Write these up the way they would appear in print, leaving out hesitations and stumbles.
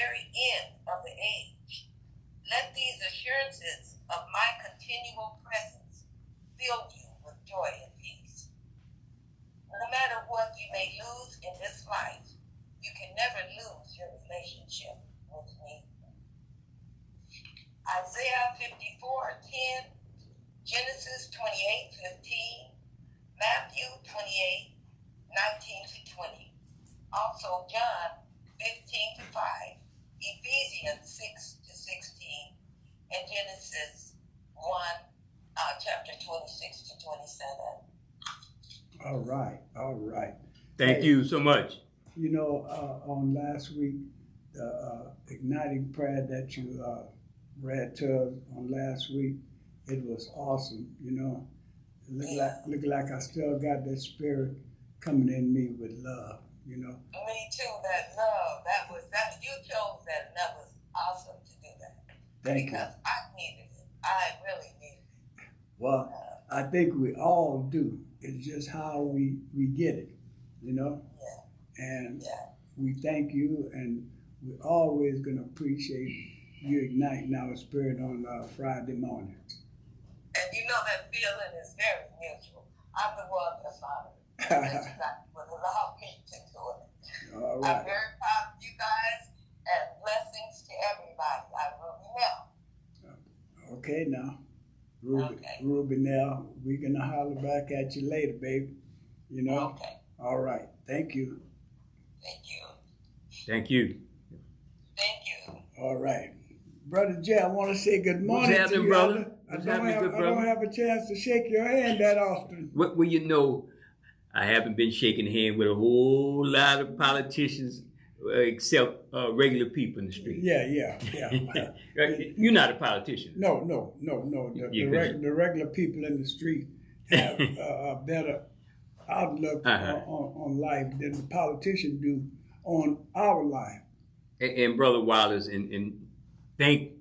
very end of the age. Let these assurances of my continual presence fill you with joy and peace. No matter what you may lose in this life, you can never lose your relationship with me. Isaiah 54:10, Genesis 28:15, Matthew 28:19-20. Also John 15:5, Ephesians 6-16, and Genesis 1, chapter 26-27. All right, all right. Thank you so much. You know, on last week, the igniting prayer that you read to us on last week, it was awesome. You know, look like I still got that spirit coming in me with love. You know. Me too. That love. That you chose that, and that was awesome to do that. Thank you. Because I needed it. I really needed it. Well, I think we all do. It's just how we get it. You know. Yeah. And yeah. we thank you, and we're always gonna appreciate you igniting our spirit on Friday morning. And you know that feeling is very mutual. I'm the one that's honored. That would allow me to do it. All right. I'm very proud of you guys, and blessings to everybody. I Ruby Nell. Okay now. Okay. Ruby Nell, we're gonna holler back at you later, baby. You know? Okay. All right. Thank you. Thank you. Thank you. Thank you. All right. Brother Jay, I want to say good morning What's to happening, you. brother? I What's happening, good brother? I don't have a chance to shake your hand that often. Well, you know, I haven't been shaking hands with a whole lot of politicians except regular people in the street. Yeah. You're not a politician. No. The regular people in the street have a better outlook on life than the politicians do on our life. And Brother Wallace, and thank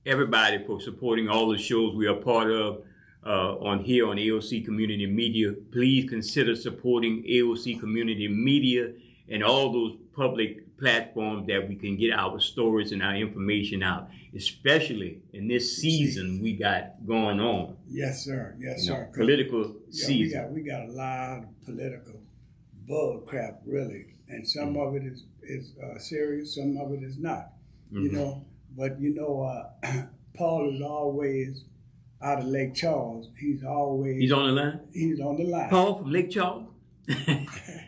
everybody for supporting all the shows we are part of on here on AOC Community Media. Please consider supporting AOC Community Media and all those public platforms that we can get our stories and our information out, especially in this season we got going on. Yes, sir. Yes, sir. Political season. We got a lot of political bull crap, really, and some of it is serious, some of it is not. You know, but you know, Paul is always out of Lake Charles. He's on the line. He's on the line. Paul from Lake Charles.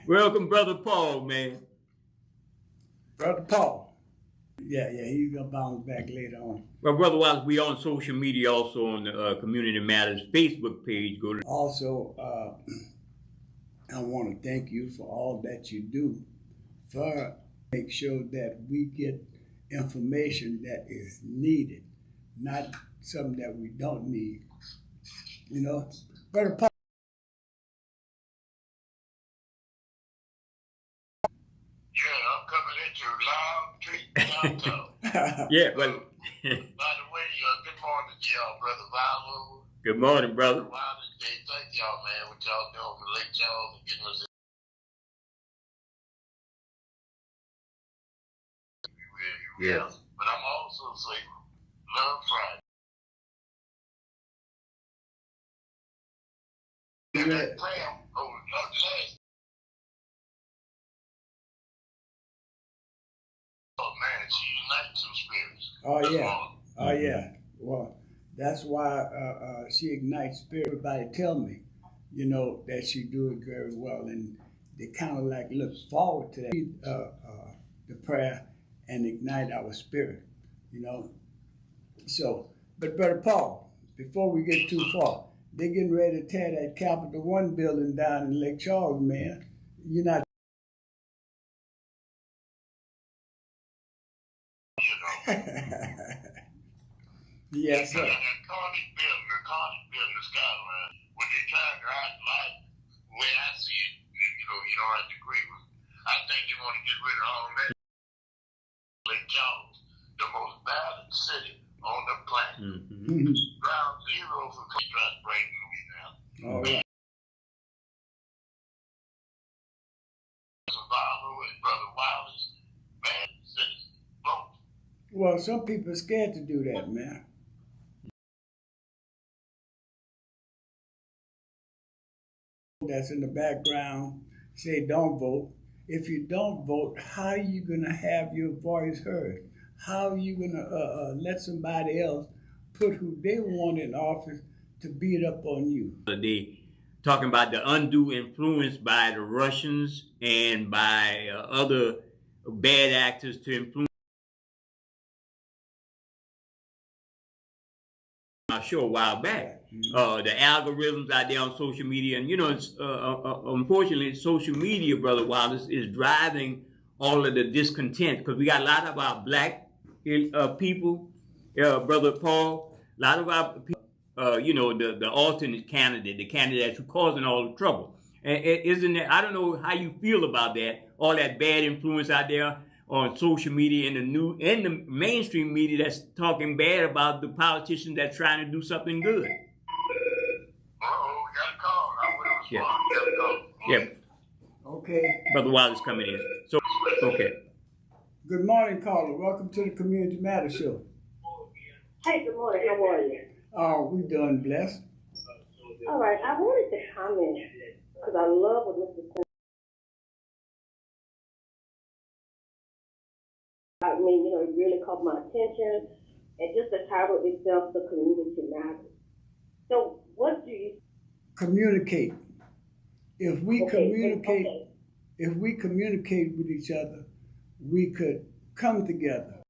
Welcome, Brother Paul, man. Brother Paul. Yeah, he's gonna bounce back later on. Well, Brother Wallace, we on social media also on the Community Matters Facebook page. Go to also. I want to thank you for all that you do for make sure that we get information that is needed, not something that we don't need. You know, Brother Paul. Yeah, I'm coming at you loud, treat, downtown. Yeah, well. By the way, good morning to y'all, Brother Valo. Good morning, brother. Thank y'all, man, what y'all doing for Lake Charles and getting us in. Yeah. But I'm also saying, love Friday. And that prayer over last. Oh man, she unites some spirits. Oh yeah. Well, that's why she ignites spirit. Everybody tell me, you know, that she do it very well, and they kind of like look forward to that, the prayer and ignite our spirit, you know. So, but Brother Paul, before we get too far, they're getting ready to tear that Capital One building down in Lake Charles, man. You're not. Yes, sir. The iconic building, the skyline, when they try to drive life, the way I see it, you don't have to agree with me. I think they want to get rid of all that. Lake Charles, the most violent city on the planet. Ground zero for contract breaking Louisiana. All right. Brother Wallace, man, citizens, vote. Well, some people are scared to do that, man. That's in the background say don't vote. If you don't vote, how are you going to have your voice heard? How are you going to let somebody else put who they want in office to beat up on you? They talking about the undue influence by the Russians and by other bad actors to influence. I sure a while back. The algorithms out there on social media, and it's, unfortunately, social media, Brother Wallace, is driving all of the discontent because we got a lot of our black people, Brother Paul, a lot of our people, the alternate candidate, the candidates who causing all the trouble. And isn't it? I don't know how you feel about that. All that bad influence out there on social media and the mainstream media that's talking bad about the politicians that's trying to do something good. We got a call. I will respond. Yeah. Got a Yeah. Okay. Brother Wallace coming in. So, okay. Good morning, caller. Welcome to the Community Matter Show. Hey, good morning. How are you? Oh, we doing blessed. All right. I wanted to comment because I love what Mr. Quinn. I mean, it really caught my attention, and just the title itself, the community matters. So, what do you Communicate. If we communicate, Okay. if we communicate with each other, we could come together.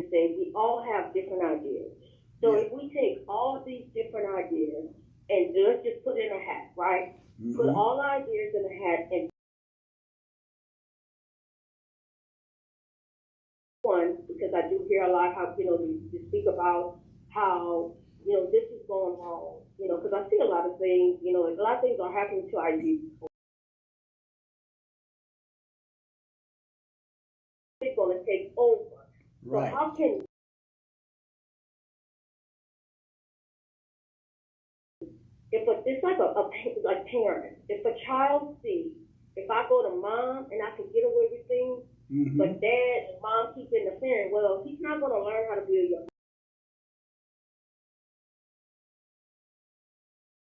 Say we all have different ideas. So Yeah. if we take all of these different ideas and just put it in a hat, right? Put Mhm. all ideas in a hat and one, because I do hear a lot how, they speak about how, this is going wrong, because I see a lot of things, a lot of things are happening to our youth. It's going to take over. Right. So how can, it's like parents. If a child sees, if I go to mom and I can get away with things, Mhm. but dad and mom keep interfering, well, he's not going to learn how to be a young.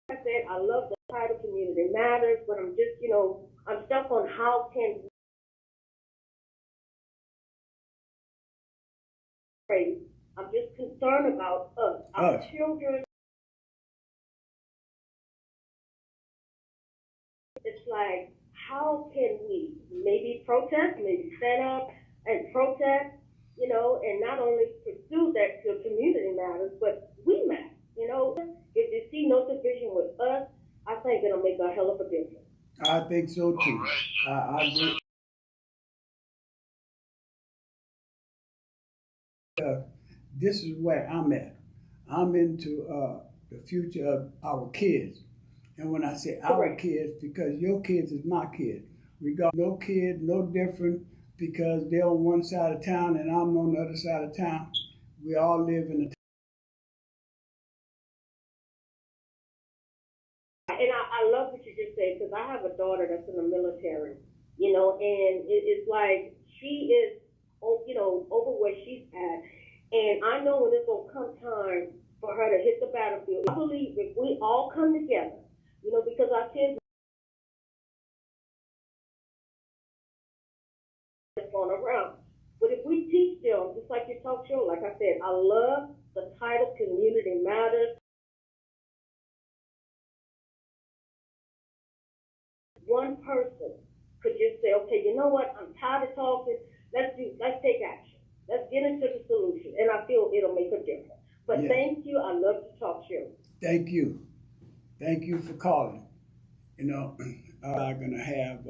Like I said, I love the title Community Matters, but I'm just, I'm stuck on how can we pray. I'm just concerned about us, our Us. children. It's like, how can we maybe protest, maybe stand up and protest, and not only pursue that to community matters, but we matter, If you see no division with us, I think it'll make a hell of a difference. I think so too. All right. I agree. This is where I'm at. I'm into the future of our kids. And when I say our Correct. kids, because your kids is my kids. We got no kid, no different, because they're on one side of town and I'm on the other side of town. We all live in a And I love what you just said, because I have a daughter that's in the military, and it's like she is, over where she's at. And I know when it's going to come time for her to hit the battlefield. I believe if we all come together, because our kids are going around. But if we teach them, just like your talk show, like I said, I love the title Community Matters. One person could just say, okay, you know what? I'm tired of talking. Let's take action. Let's get into the solution. And I feel it'll make a difference. But Yeah. Thank you. I love the talk show. Thank you. Thank you for calling. I'm going to have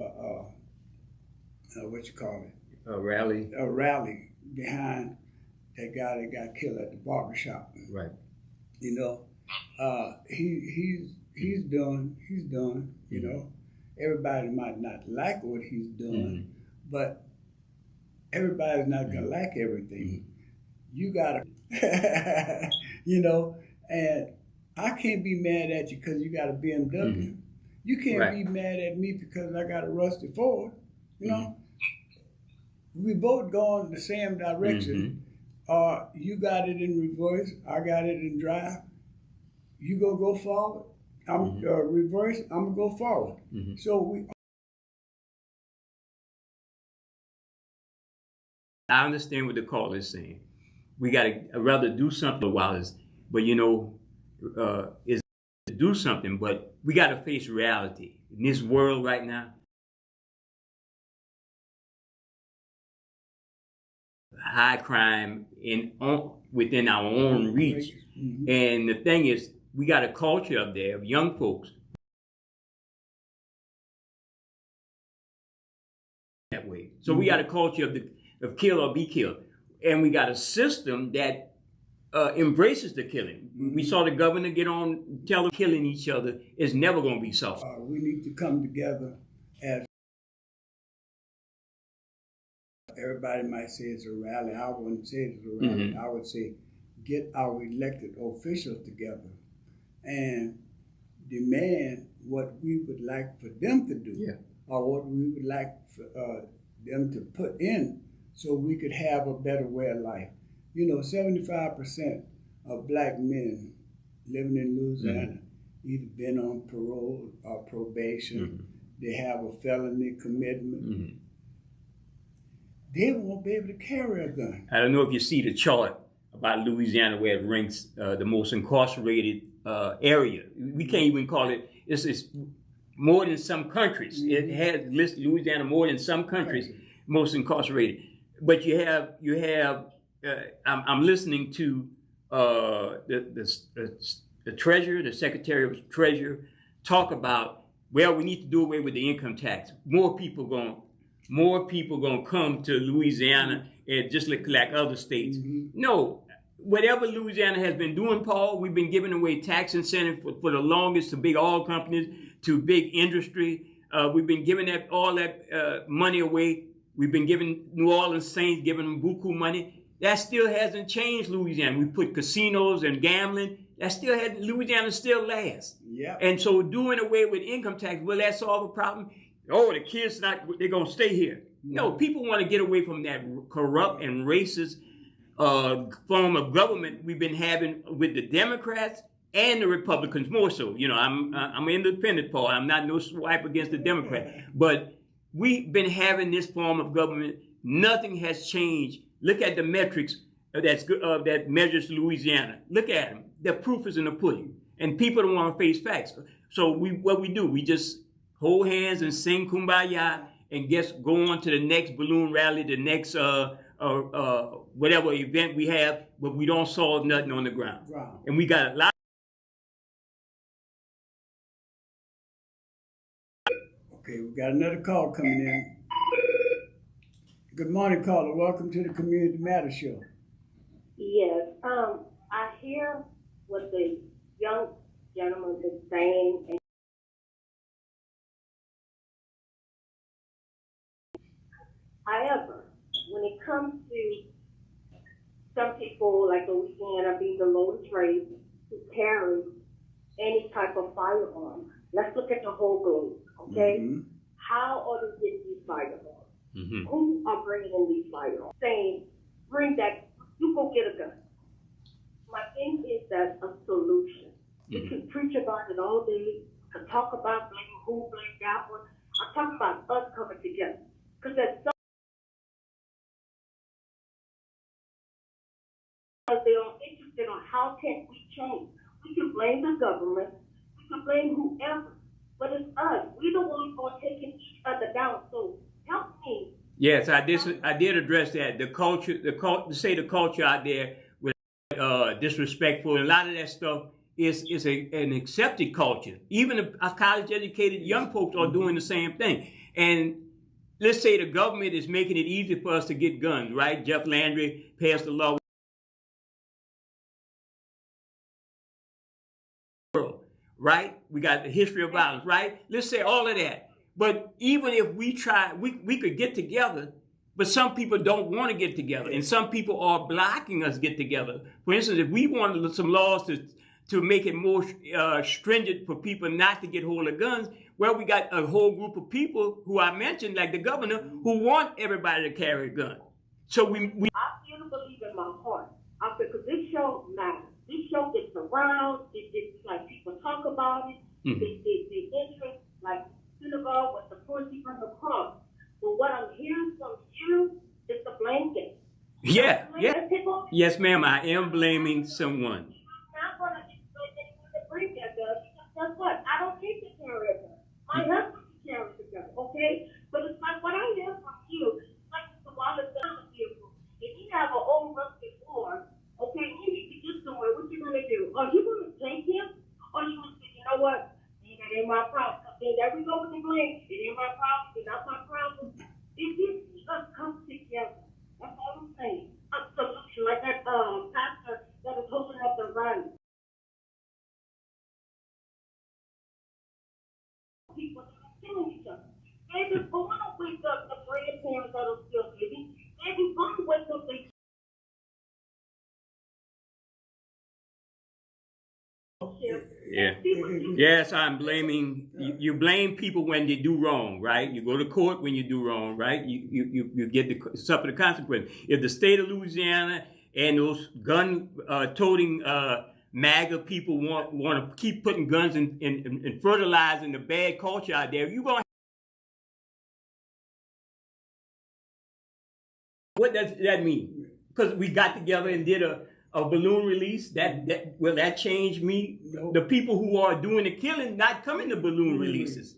what you call it? A rally. A rally behind that guy that got killed at the barbershop. Right. He's done. Everybody might not like what he's doing, but everybody's not gonna like everything. You gotta, and I can't be mad at you because you got a BMW. You can't Right. be mad at me because I got a rusty Ford. You know, we both go in the same direction. You got it in reverse, I got it in drive. You go forward. I'm reverse. I'm gonna go forward. So we. I understand what the caller is saying. We got to rather do something while it's, but you know, is to do something, but we got to face reality in this world right now. High crime within our own reach, and the thing is, we got a culture up there of young folks that way. So we got a culture of kill or be killed, and we got a system that embraces the killing. We saw the governor get on television killing each other. It's never going to be solved. We need to come together as everybody might say it's a rally. I wouldn't say it's a rally. I would say get our elected officials together and demand what we would like for them to do, or what we would like for them to put in, so we could have a better way of life. You know, 75% of black men living in Louisiana either been on parole or probation. They have a felony commitment. They won't be able to carry a gun. I don't know if you see the chart about Louisiana where it ranks the most incarcerated area. We can't even call it. It's more than some countries. It has listed Louisiana more than some countries most incarcerated. But you have. I'm listening to the treasurer, the secretary of treasurer, talk about, well, we need to do away with the income tax. More people gonna come to Louisiana, and just like other states. No, whatever Louisiana has been doing, Paul, we've been giving away tax incentive for the longest to big oil companies, to big industry. We've been giving all that money away. We've been giving New Orleans Saints, giving them buku money. That still hasn't changed Louisiana. We put casinos and gambling. Louisiana still lasts. And so doing away with income tax, will that solve a problem? Oh, the kids they're gonna stay here. No, people want to get away from that corrupt and racist form of government we've been having with the Democrats and the Republicans more so. You know, I'm an independent, Paul. I'm not no swipe against the Democrat, but we've been having this form of government. Nothing has changed. Look at the metrics that measures Louisiana. Look at them. The proof is in the pudding, and people don't want to face facts. So what we do, we just hold hands and sing Kumbaya, and go on to the next balloon rally, the next whatever event we have, but we don't solve nothing on the ground. And we got a lot. Okay, we got another call coming in. Good morning, caller. Welcome to the Community Matters Show. Yes, I hear what the young gentleman is saying. And however, when it comes to some people like Louisiana being the lowest rate to carry any type of firearm, let's look at the whole globe, okay? How are they getting these firearms? Who are bringing in these firearms? Saying, bring that, you go get a gun. My thing is that a solution. You can preach about it all day, you can talk about blame who, blame that one. I'm talking about us coming together. Because there's they are interested on how can we change. We can blame the government, we can blame whoever, but it's us. We the ones who are taking each other down. So help me. Yes, I did address that. The culture out there was disrespectful, and a lot of that stuff is an accepted culture. Even college-educated young folks are doing the same thing. And let's say the government is making it easy for us to get guns, right? Jeff Landry passed the law. Right? We got the history of violence, right? Let's say all of that. But even if we try, we could get together, but some people don't want to get together, and some people are blocking us get together. For instance, if we wanted some laws to make it more stringent for people not to get hold of guns. Well, we got a whole group of people who I mentioned, like the governor, who want everybody to carry a gun. So we I still believe in my heart. I said, because this show matters. This show gets around. It's like people talk about it. The interest, like synagogue with the poor people from the cross. But what I'm hearing from you is the blame game. Yeah. Yes, ma'am, I am blaming someone. I'm not going to expect anyone to bring that gun because guess what? I don't need to carry a gun. My husband carries a gun, okay? But it's like what I hear from you, like Mr. Wallace down the vehicle. If you have an old rusted Ford, okay, you need to get somewhere. What you gonna do? Are you gonna take him? Or you gonna say, you know what? That ain't my problem. There we go with the blame. It ain't my problem. It's not my problem. If you just come together, that's all I'm saying. A solution like that pastor that is holding up the run. People that are killing each other. Maybe we're gonna wake up the grandparents that are still living. Maybe we're gonna wake up the Yeah. Yes, I'm blaming. You blame people when they do wrong, right? You go to court when you do wrong, right? You get to suffer the consequence. If the state of Louisiana and those gun toting MAGA people want to keep putting guns and fertilizing the bad culture out there, you gonna. What does that mean? Because we got together and did a balloon release. Will that change me? Nope. The people who are doing the killing not coming to balloon releases.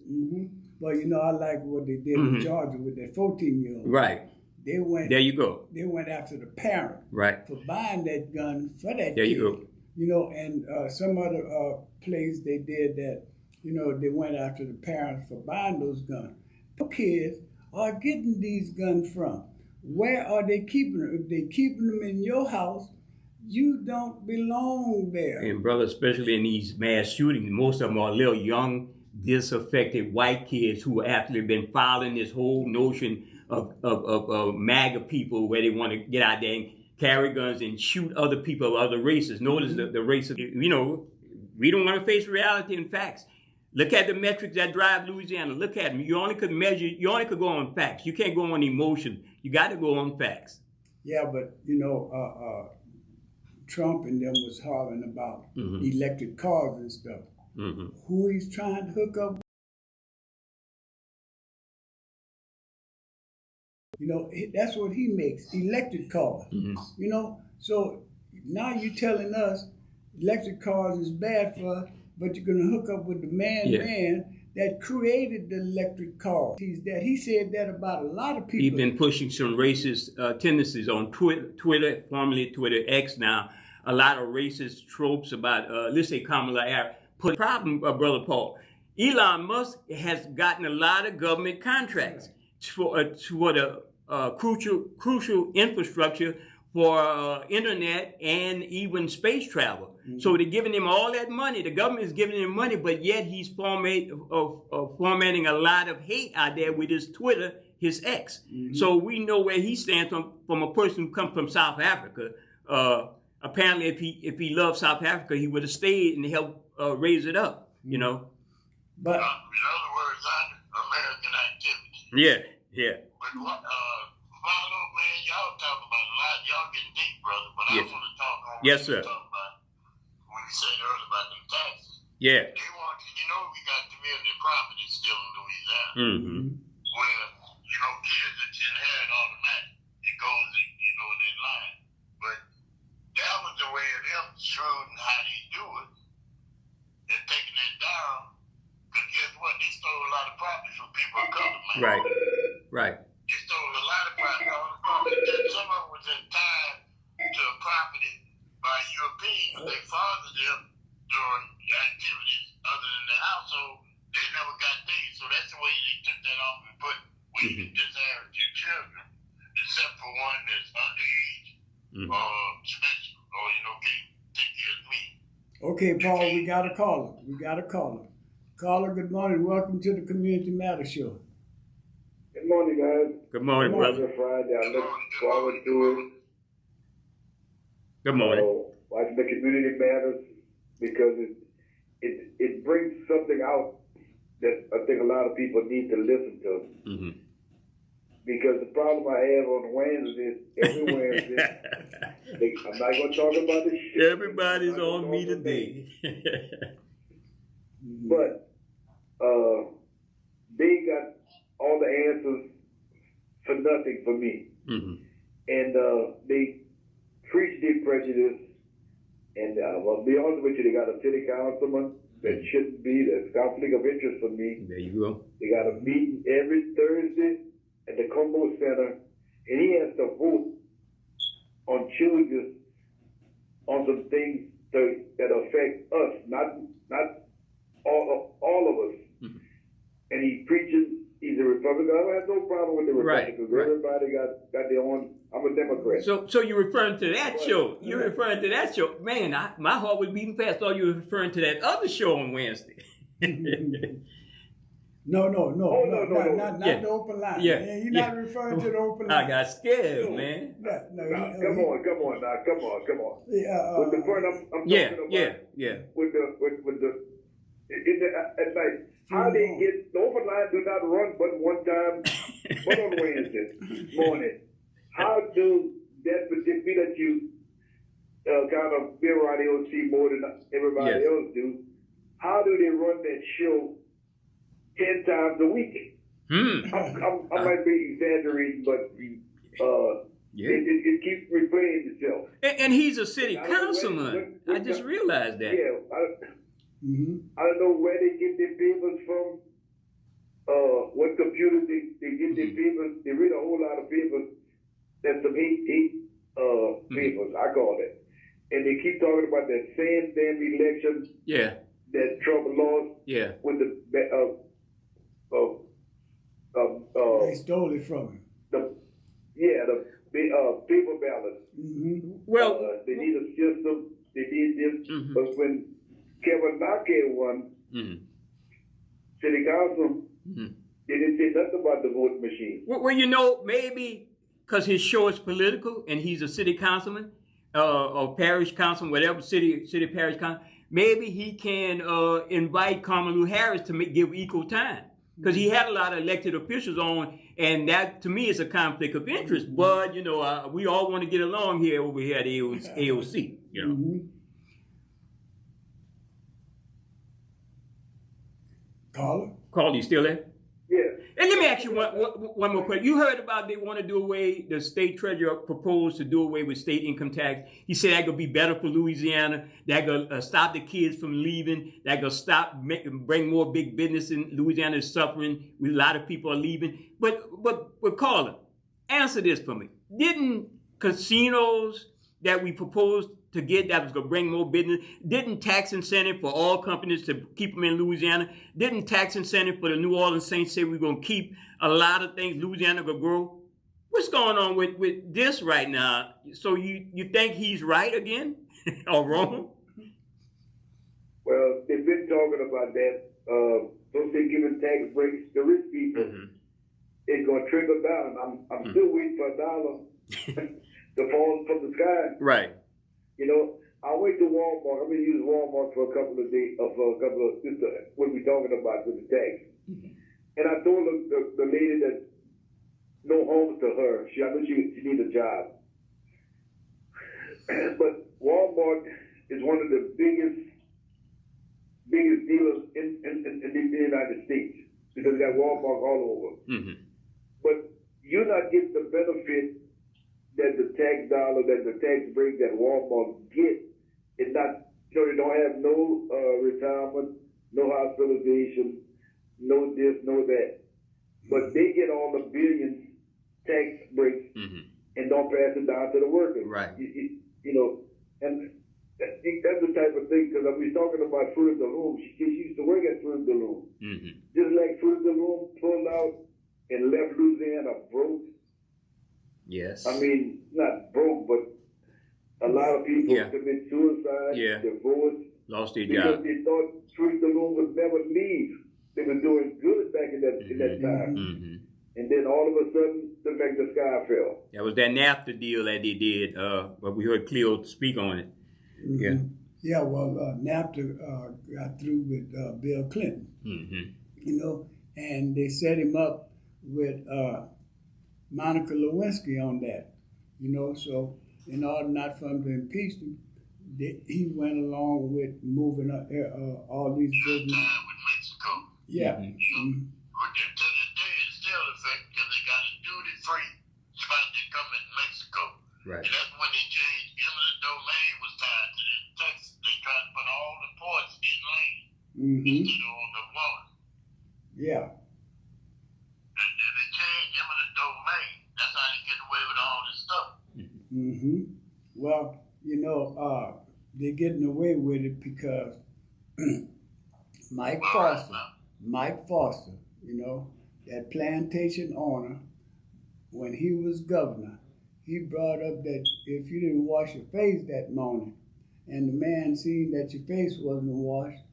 Well, you know, I like what they did in Georgia with that 14-year-old. Right. They went. There you go. They went after the parent. Right. For buying that gun for that There kid. you go. You know, and some other place they did that. You know, they went after the parents for buying those guns. The kids are getting these guns from. Where are they keeping them? If they're keeping them in your house, you don't belong there. And brother, especially in these mass shootings, most of them are little young, disaffected white kids who have actually been following this whole notion of MAGA people where they want to get out there and carry guns and shoot other people of other races. Notice the race of, you know, we don't want to face reality and facts. Look at the metrics that drive Louisiana. Look at them. You only could go on facts. You can't go on emotion. You got to go on facts. Yeah, but, you know, Trump and them was hollering about electric cars and stuff. Who he's trying to hook up. You know, that's what he makes, electric cars. You know, so now you're telling us electric cars is bad for us, but you're going to hook up with the man that created the electric car. He said that about a lot of people. He's been pushing some racist tendencies on Twitter, formerly Twitter X now. A lot of racist tropes about, let's say Kamala Harris. Put problem, Brother Paul. Elon Musk has gotten a lot of government contracts for the crucial infrastructure for internet and even space travel. So they're giving him all that money. The government is giving him money, but yet he's formatting a lot of hate out there with his Twitter, his X. So we know where he stands from a person who comes from South Africa. Apparently, if he loved South Africa, he would have stayed and helped raise it up. You know. But in other words, American activity. Yeah. But follow, man, y'all talk about a lot. Y'all getting deep, brother. But I want to talk on what you talk about when you said earlier about them taxes. Yeah. They want, you know, we got community property still in Louisiana. Where, you know, kids that you inherit automatic. It goes, you know, in that line. But that was the way of them showing how they do it and taking that down. Because guess what? They stole a lot of property from people of color, man. Right. They stole a lot of property. Some of them was tied to a property by Europeans. They fathered them during activities other than the household. They never got these. So that's the way they took that off and put, we can disinherit your children, except for one that's underage or special, or, you know, can take care of me. Okay, Paul, we got a caller. Caller, good morning. Welcome to the Community Matter Show. Good morning, guys. Good morning, brother. Friday. I look forward to it. Good morning. Watching the Community Matters because it brings something out that I think a lot of people need to listen to. Mm-hmm. Because the problem I have on Wednesdays, every Wednesday, I'm not going to talk about the shit. Everybody's on me today. But they got all the answers for nothing for me. Mm-hmm. And they preach their prejudice. And I'll be honest with you, they got a city councilman that shouldn't be. There's conflict of interest for me. There you go. They got a meeting every Thursday at the Combo Center, and he has to vote on changes on some things that affect us, not all of us. Mm-hmm. And he preaches. He's a Republican. I have no problem with the Republicans. Right. Everybody got their own. I'm a Democrat. So you're referring to that show. You're referring to that show. Man, my heart was beating fast. I thought you were referring to that other show on Wednesday. No, no. not the open line. Yeah. You're not referring to the open line. I got scared, man. Come on. With the point I'm talking about. Yeah. With the at night. How they get the open line do not run but one time, but on Wednesday morning. How do that be that you kind of be around AOC more than everybody else do? How do they run that show 10 times a week? I might be exaggerating, but it keeps replaying itself. And he's a city councilman. I just realized that. Yeah. I don't know where they get their papers from, what computers they get their papers. They read a whole lot of papers. That's some hate papers, I call it. And they keep talking about that same damn election that Trump lost with the they stole it from him. The paper ballots. Mm-hmm. Well, they need a system. They need this. But when Kevin Knockhead won city council, they didn't say nothing about the voting machine. Well, maybe because his show is political and he's a city councilman or parish councilman, whatever city parish council, maybe he can invite Kamala Harris to give equal time. Because he had a lot of elected officials on, and that to me is a conflict of interest. But we all want to get along over here at AOC. Carl, you still there? Yeah. And let me ask you one more question. You heard about they want to do away, the state treasurer proposed to do away with state income tax. He said that could be better for Louisiana. That could stop the kids from leaving. That could bring more big business in Louisiana is suffering. A lot of people are leaving. But Carla, answer this for me. Didn't casinos that we proposed to get that was going to bring more business, didn't tax incentive for all companies to keep them in Louisiana, didn't tax incentive for the New Orleans Saints say we're going to keep a lot of things, Louisiana going to grow? What's going on with this right now? So you think he's right again or wrong? Well, they've been talking about that. Don't they giving tax breaks to rich people? It's going to trickle down. I'm still waiting for $1 to fall from the sky. Right. I went to Walmart. I'm going to use Walmart for a couple of days, just what we're talking about with the tax. And I told the lady that no homes to her. I know she needs a job. But Walmart is one of the biggest dealers in the United States because they got Walmart all over. But you're not getting the benefit that the tax dollar, that the tax break that Walmart get, it's not, they don't have no retirement, no hospitalization, no this, no that. But they get all the billions tax breaks and don't pass it down to the workers. Right. And that's the type of thing, because I was talking about Fruit of the Loom. She used to work at Fruit of the Loom. Just like Fruit of the Loom pulled out and left Louisiana broke. Yes. I mean, not broke, but a lot of people commit suicide, divorce, lost their because job. they thought Fruit of the Loom would never leave. They were doing good back in that time. And then all of a sudden, looked like the sky fell. That was that NAFTA deal that they did, but we heard Cleo speak on it. Yeah, well, NAFTA got through with Bill Clinton, you know, and they set him up with Monica Lewinsky on that, you know. So in order not for him to impeach him, he went along with moving all these business. Time with Mexico. Yeah. But to this day, it's still effective because they got a duty-free spot that come in Mexico. Right. And that's when they changed. Eminent domain was tied to the Texas. They tried to put all the ports in lane instead of on the water. Yeah. And they changed eminent domain. That's how they get away with all this stuff. Well, you know, they're getting away with it because Mike Foster, you know, that plantation owner, when he was governor, he brought up that if you didn't wash your face that morning, and the man seen that your face wasn't washed,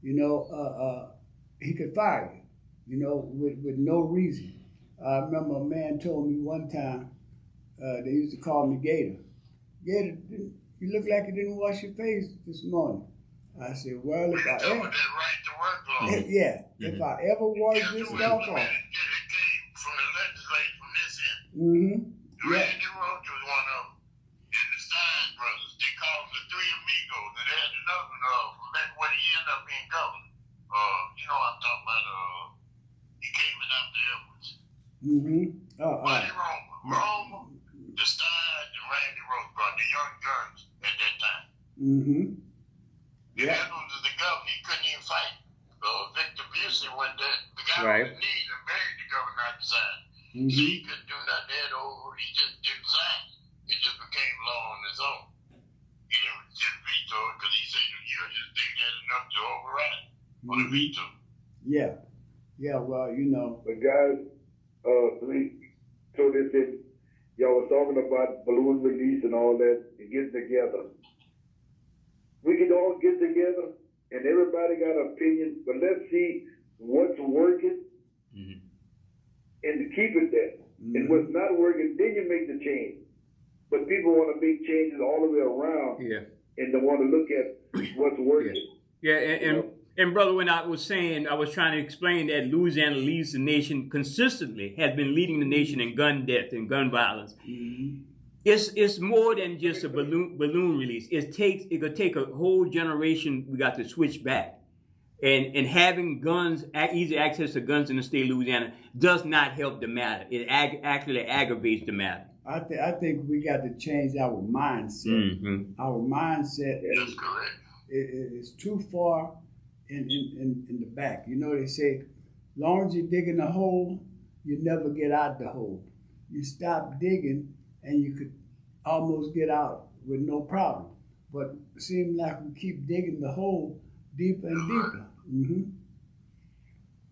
you know, he could fire you, you know, with no reason. I remember a man told me one time, they used to call me Gator. Gator, you look like you didn't wash your face this morning. I said, well, if I ever, if I ever wash this stuff off. It came from the legislature from this end. Randy Roach was one of them. And the Stein brothers, they called them the Three Amigos. And they had another one from back when he ended up being governor. You know what I'm talking about? He came in after Edwards. Buddy Roma, the Stein and Randy Roach brought the young guns at that time. And Edwards was the governor. He couldn't even fight. Victor Busey went there. The guy was in need and begged the governor not to sign. So he couldn't do nothing. He just didn't sign. It just became law on his own. He didn't just veto it because he said the judges didn't have enough to override on the veto. Yeah, well, you know. But guys, so they said, y'all was talking about balloon release and all that and getting together. We could all get together and everybody got an opinion, but let's see what's working and to keep it there. And what's not working, then you make the change. But people want to make changes all the way around and they want to look at what's working. And brother, when I was saying, I was trying to explain that Louisiana leads the nation consistently, has been leading the nation in gun death and gun violence. It's more than just a balloon release. It could take a whole generation. We got to switch back, and having guns, easy access to guns in the state of Louisiana does not help the matter. It actually aggravates the matter. I think we got to change our mindset. Our mindset is too far in the back. You know, they say, long as you're digging a hole, you never get out the hole. You stop digging and you could almost get out with no problem. But it seems like we keep digging the hole deeper and deeper.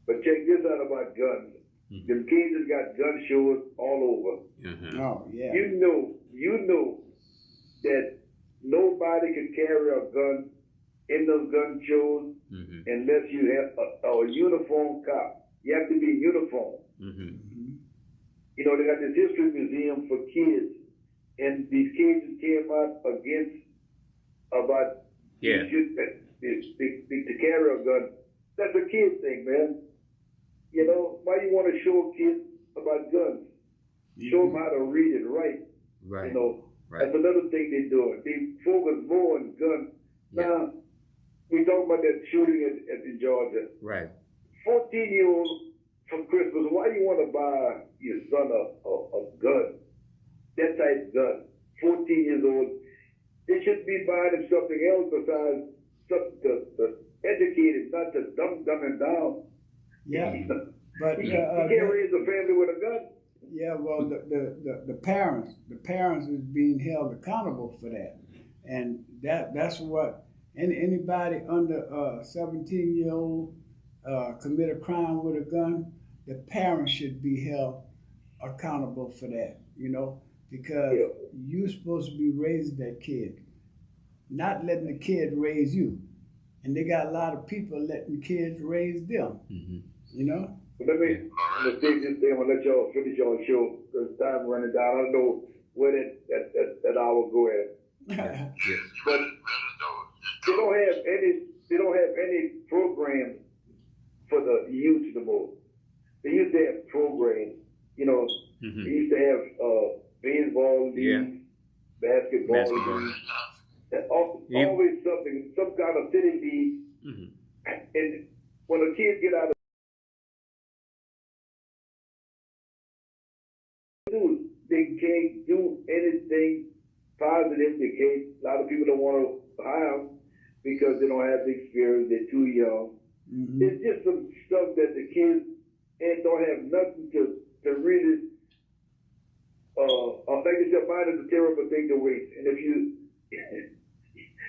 But check this out about guns. The kids has got gun shows all over. Oh, yeah. You know that nobody can carry a gun in those gun shows unless you have a uniform cop. You have to be in uniform. You know, they got this history museum for kids, and these kids came out against about to carry a gun. That's a kid thing, man. You know, why you want to show kids about guns? Show them how to read and write. You know, that's another thing they're doing. They focus more on guns. Now, we talk about that shooting in Georgia. 14-year-old for Christmas, why you want to buy your son a gun? That type of gun. 14 years old. They should be buying him something else besides something to educate him, not to dumb him down. But you can't raise a family with a gun. Yeah, well, the parents is being held accountable for that, and that's what anybody under 17-year-old commit a crime with a gun, the parents should be held accountable for that. You know, because you're supposed to be raising that kid, not letting the kid raise you. And they got a lot of people letting kids raise them. You know. Let me take this thing. I'm gonna let y'all finish y'all show because time running down. I don't know where that hour go at. But They don't have any programs for the youth no more. They used to have programs, you know. They used to have baseball leagues, basketball leagues. Always something, some kind of city league. And when the kids get out of school, they can't do anything positive. They can't. A lot of people don't want to hire them because they don't have the experience. They're too young. It's just some stuff that the kids don't have nothing to really. Like I said, mind is a terrible thing to waste. And if you,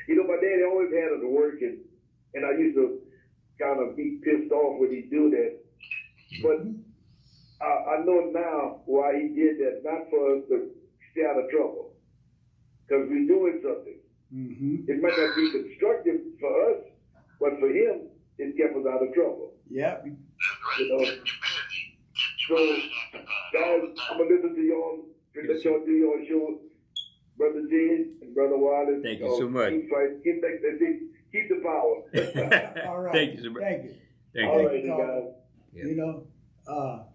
you know, my daddy always had us working, and I used to kind of be pissed off when he do that. But I know now why he did that, not for us to stay out of trouble, because we're doing something. It might not be constructive for us, but for him, it kept us out of trouble. Yeah. You know. So, guys, I'm gonna listen to y'all. Let y'all do your show, Brother James and Brother Wallace. Thank you so much. Keep the power. All right. Thank you so much. Thank you. Thank All you. right, guys. Yeah. You know,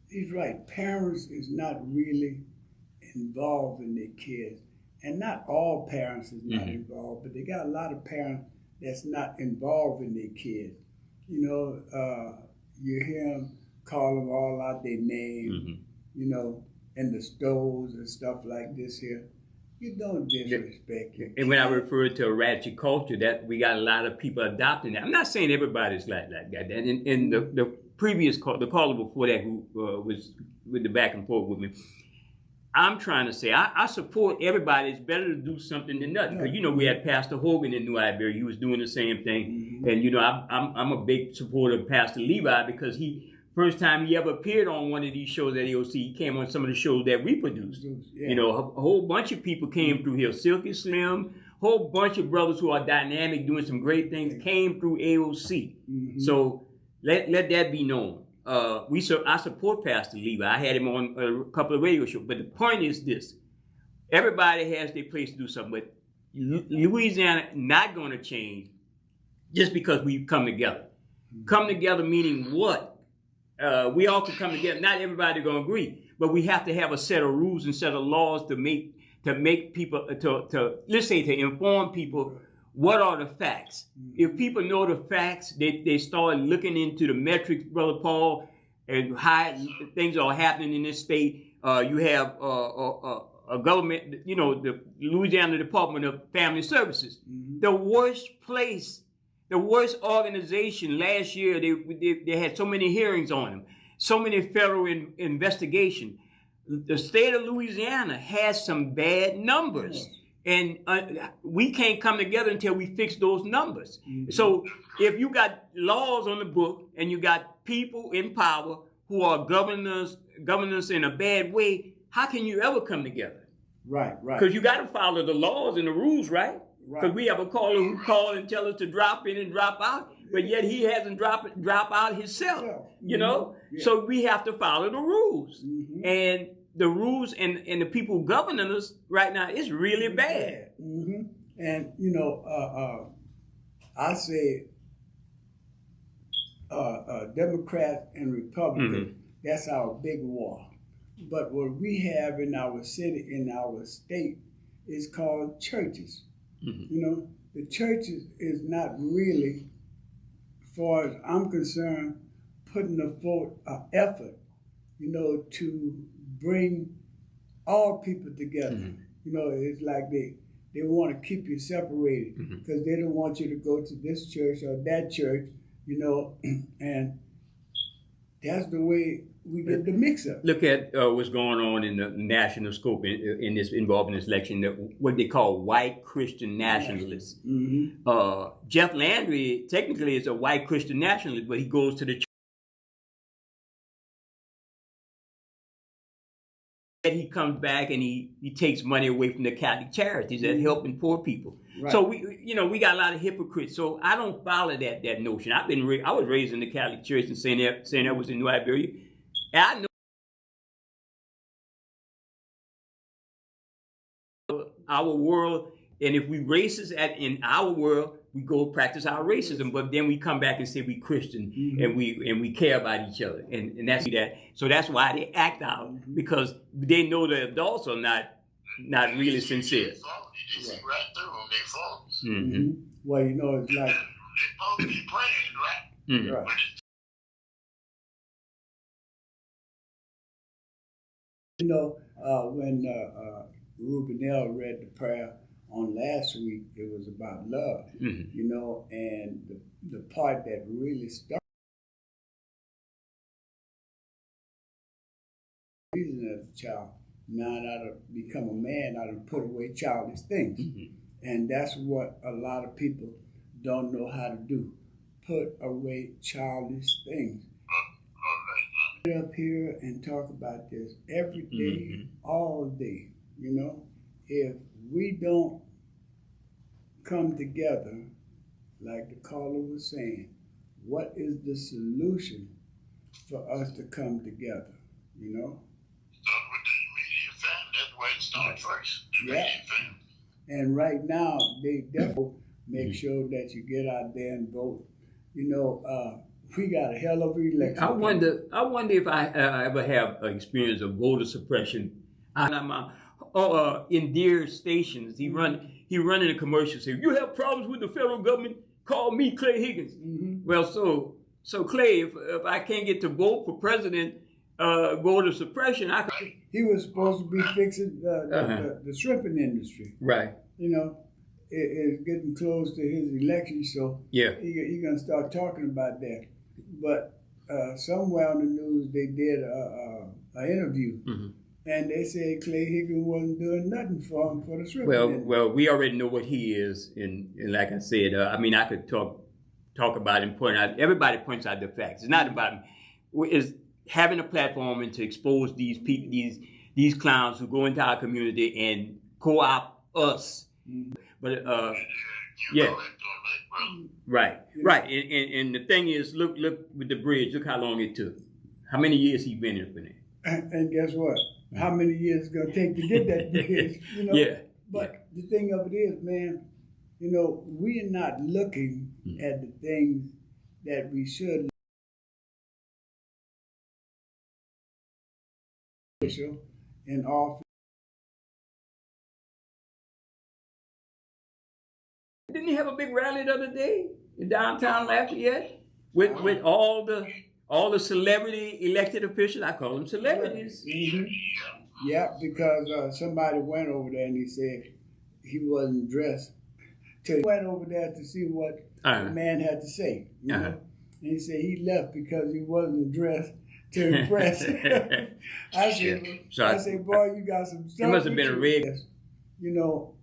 he's right. Parents is not really involved in their kids. And not all parents is not involved, but they got a lot of parents that's not involved in their kids. You know, you hear them call them all out their name, you know, in the stores and stuff like this here. You don't disrespect your kids. And when I refer to a ratchet culture, that we got a lot of people adopting that. I'm not saying everybody's like that. And in the previous call, the caller before that who was with the back and forth with me, I'm trying to say I support everybody. It's better to do something than nothing. Because, you know, we had Pastor Hogan in New Iberia. He was doing the same thing. And, you know, I'm a big supporter of Pastor Levi because first time he ever appeared on one of these shows at AOC, he came on some of the shows that we produced. Yeah. You know, a whole bunch of people came through here. Silky Slim, whole bunch of brothers who are dynamic, doing some great things, came through AOC. So let that be known. I support Pastor Levi. I had him on a couple of radio shows. But the point is this. Everybody has their place to do something. But Louisiana not going to change just because we come together. Come together meaning what? We all can come together. Not everybody going to agree, but we have to have a set of rules and set of laws to make people let's say to inform people what are the facts. If people know the facts, they start looking into the metrics, Brother Paul, and how things are happening in this state. You have a government, you know, the Louisiana Department of Family Services, the worst place. The worst organization last year, they had so many hearings on them, so many federal investigation. The state of Louisiana has some bad numbers, and we can't come together until we fix those numbers. So if you got laws on the book and you got people in power who are governors in a bad way, how can you ever come together? Right. Because you got to follow the laws and the rules, right? Because we have a caller who called and tell us to drop in and drop out, but yet he hasn't drop out himself, you know? So we have to follow the rules. And the rules and the people governing us right now is really bad. And, you know, I say Democrat and Republican, that's our big war. But what we have in our city, in our state, is called churches. You know, the churches is not really, as far as I'm concerned, putting forth an effort, you know, to bring all people together. You know, it's like they want to keep you separated because they don't want you to go to this church or that church, you know, and that's the way we get the mix-up. Look at what's going on in the national scope in this involving this election, what they call white Christian nationalists. Jeff Landry technically is a white Christian nationalist, but he goes to the church. And he comes back and he takes money away from the Catholic charities that helping poor people. So we got a lot of hypocrites. So I don't follow that notion. I was raised in the Catholic Church in St. Edwards in New Iberia. And I know our world And if we racist in our world, we go practice our racism, but then we come back and say we Christian and we care about each other, and that's that. So that's why they act out, because they know the adults are not really sincere. They see right through them. They phones. Well, you know, it's like They're supposed to be praying, right? right. But it's You know, when Rubenel read the prayer on last week, it was about love. You know, and the part that really started reason as a child. Now that I become a man, I done put away childish things. And that's what a lot of people don't know how to do. Put away childish things. Get up here and talk about this every day, all day. You know, if we don't come together, like the caller was saying, what is the solution for us to come together? You know? start with the immediate family. That's where it starts first. The immediate family. And right now, they definitely make sure that you get out there and vote. You know, we got a hell of an election. I wonder if I ever have an experience of voter suppression. I'm in Deer stations. He running a commercial saying, "You have problems with the federal government? Call me, Clay Higgins." Well, so Clay, if I can't get to vote for president, voter suppression, I could. He was supposed to be fixing the shrimping industry. Right. You know, it's getting close to his election, so yeah, he's gonna start talking about that. But somewhere on the news they did an interview, and they said Clay Higgins wasn't doing nothing for him for the shrimping industry. Well, we already know what he is, and like I said, I mean, I could talk about and point out. Everybody points out the facts. It's not about it's having a platform and to expose these people, these clowns who go into our community and co-opt us. But yeah, right. And the thing is, look with the bridge. Look how long it took. How many years he been in for that? And guess what? How many years it's gonna take to get that bridge? You know. Yeah. But the thing of it is, man, you know, we are not looking at the things that we should. In office. Didn't he have a big rally the other day in downtown Lafayette with all the celebrity elected officials? I call them celebrities. Yeah, because somebody went over there and he said he wasn't dressed. So he went over there to see what the man had to say. You know? And he said he left because he wasn't dressed to impress. I said, boy, you got some stuff. It must have been a rig. You know,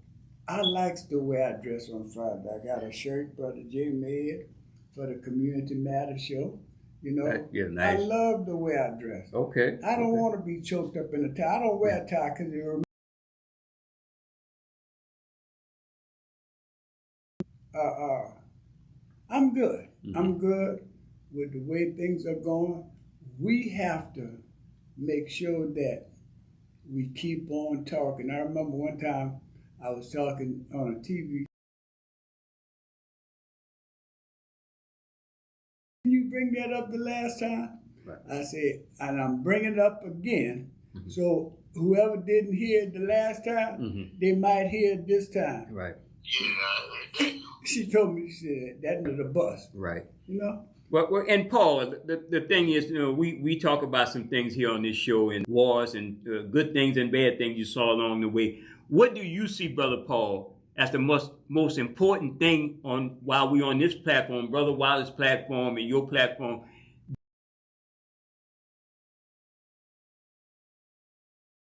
I likes the way I dress on Friday. I got a shirt Brother Jay made for the Community Matters show. You know, nice. I love the way I dress. Okay. I don't want to be choked up in a tie. I don't wear a tie because I'm good. I'm good with the way things are going. We have to make sure that we keep on talking. I remember one time I was talking on a TV. Can you bring that up the last time? Right. I said, and I'm bringing it up again. So whoever didn't hear it the last time, they might hear it this time. Right. She told me, she said, that was a bus. Right. You know? Well, and Paul, the thing is, you know, we talk about some things here on this show and wars and good things and bad things you saw along the way. What do you see, Brother Paul, as the most important thing while we're on this platform, Brother Wiley's platform and your platform?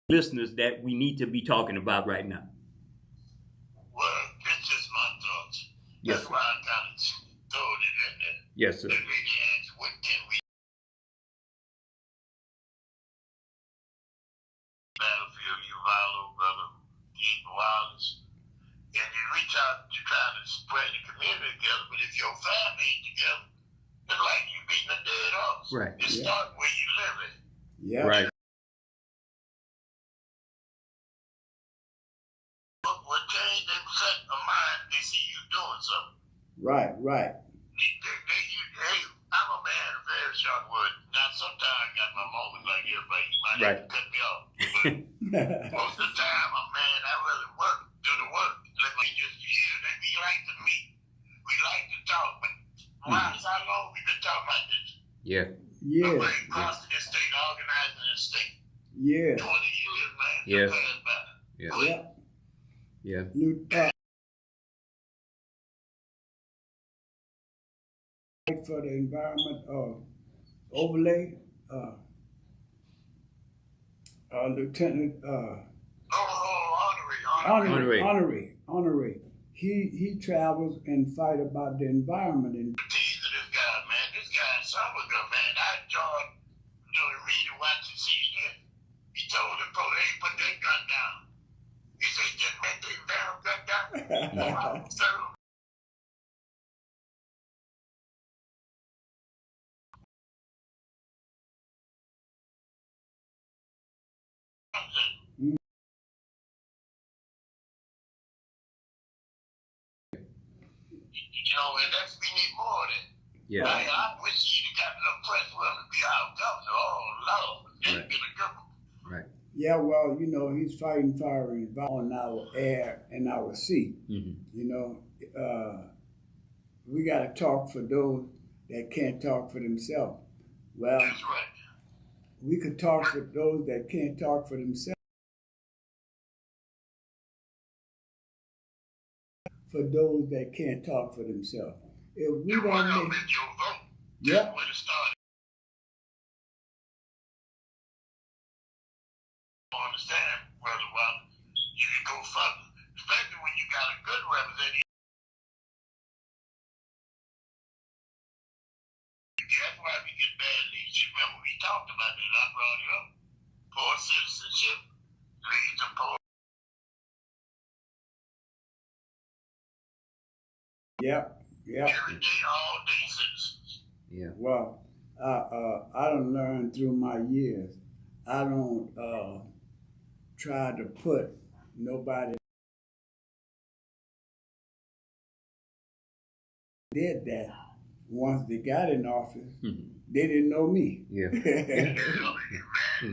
Listeners that we need to be talking about right now. Well, it's just my thoughts. Yes. That's why I kind of throwed it in there. Yes, sir. They really ask, what can we battlefield, you follow, Brother Keith Wallace, and you reach out to try to spread the community together, but if your family ain't together, it's like you beating a dead horse. Right. It starts where you live at. Yeah. Right. What change they set or something. Right. Hey, I'm a man of very short word. Now, sometimes I got my moments like everybody. You might have to cut me off. But most of the time, I'm man, I really do the work. Let me just hear that we like to meet. We like to talk. But wow, it's how long we've been talking like this. Yeah. Yeah. Across the state, organizing the state. Yeah. 20 years, man. Yeah. Yeah. Yeah. Yeah. For the environment overlay, Lieutenant Honoré. He travels and fight about the environment. And This guy, Salvador, man, I enjoyed reading, watching CNN. He told the police, put that gun down. He said, just let that damn gun down. So, and that's we need more of that. Yeah. I wish he'd got enough press for him to be our governor. Oh, Lord. That'd been a governor. Right. Yeah, well, he's fighting fire on our air and our sea. We got to talk for those that can't talk for themselves. Well, that's right. We could talk for those that can't talk for themselves. For those that can't talk for themselves. If we don't make your vote. Yeah. When it started. I understand, Brother Robert. You can go further. Especially when you got a good representative. That's why we get bad leadership. Remember, we talked about that. I brought it up. Poor citizenship leads to poor. Yeah. Every day, all day citizens. Yeah. Well, I done learned through my years. I don't try to put nobody did that. Once they got in office, they didn't know me. Yeah. Man, you see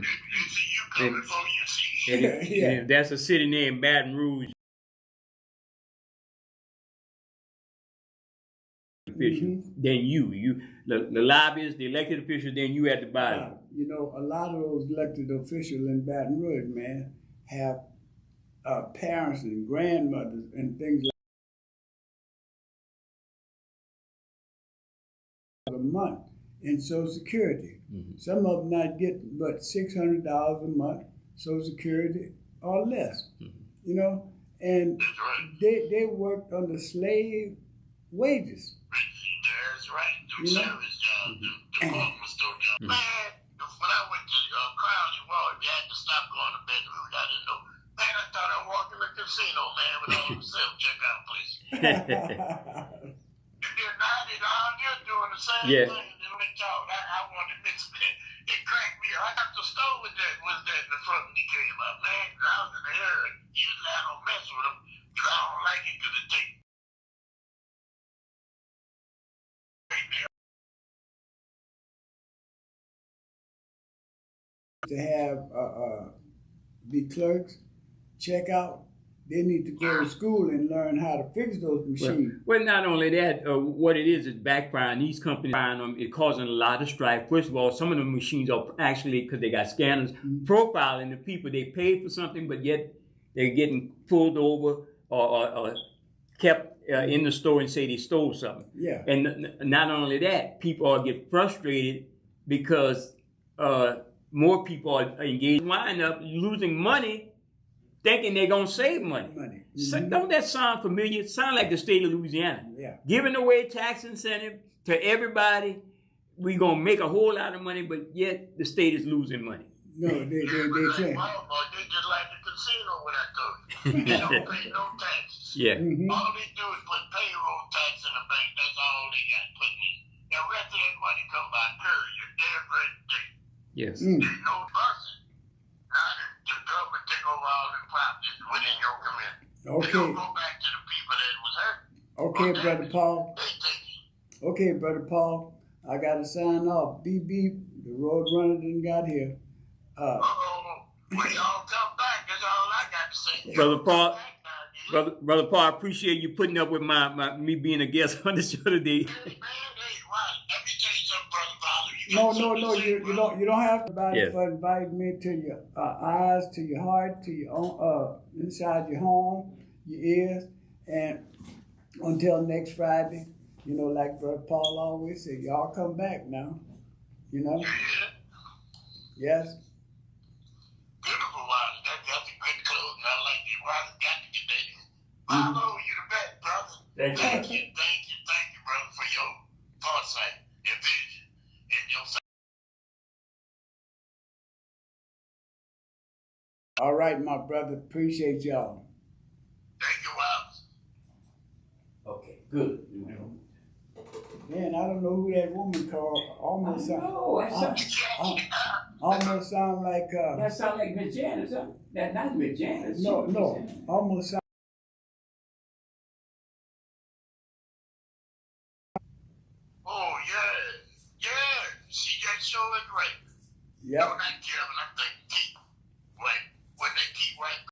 you coming before you see. And if that's a city named Baton Rouge, official, then the lobbyists, the elected officials, then you at the bottom. A lot of those elected officials in Baton Rouge, man, have parents and grandmothers and things like a month in Social Security. Some of them not getting but $600 a month, Social Security or less. And they worked under slave wages. That's right. Do service jobs, do department store jobs. Man, when I went to Crowley Ward, they had to stop going to Baton Rouge. I didn't know. Man, I thought I walked in a casino, man, with all them self-checkout places. And then now they're doing the same thing. I wanted to mix it. It cracked me up. I got the store was that in the front when he came up, man. I was in the area. Usually I don't mess with them because I don't like it because it takes. To have be clerks, check out, they need to go to school and learn how to fix those machines. Well, not only that, what it is backfiring. These companies, it's causing a lot of strife. First of all, some of the machines are actually, because they got scanners, profiling the people. They paid for something, but yet they're getting pulled over or kept in the store and say they stole something. Yeah. And not only that, people get frustrated because more people are engaged, wind up losing money, thinking they're going to save money. So don't that sound familiar? It sounds like the state of Louisiana. Yeah. Giving away tax incentive to everybody. We're going to make a whole lot of money, but yet the state is losing money. No, they can't. Walmart, they just like the casino when I go. They don't pay no taxes. Yeah. All they do is put payroll tax in the bank. That's all they got putting in. The rest of that money come by courier every day. Yes. There's no busing. Now the government take over all the properties within your community. Okay. They don't go back to the people that was hurt. Okay. Okay, Brother Paul. Okay, Brother Paul. I got to sign off. Beep, beep. The road runner done got here. We all come back. That's all I got to say. Brother Paul. Brother Paul, I appreciate you putting up with me being a guest on the show today. Hey, man, hey, right. Let me tell you something, Brother Father. You don't have to buy Yes. for inviting me to your eyes, to your heart, to your own, inside your home, your ears, and until next Friday, you know, like Brother Paul always said, y'all come back now, you know. Yeah. Yes. Beautiful wives. That's a good clothes. I like these wives got to get that. Follow you the best, brother. Thank you. Thank you, brother, for your foresight and vision and your. All right, my brother. Appreciate y'all. Thank you, wives. Okay, good. Man, I don't know who that woman called. Almost sound like That sound like Miss Janet, huh? That's not Miss Janet. no, almost sound. Oh, yeah. She just showing great. Yep. No, not Kevin. I think Keith. Wait, when they keep right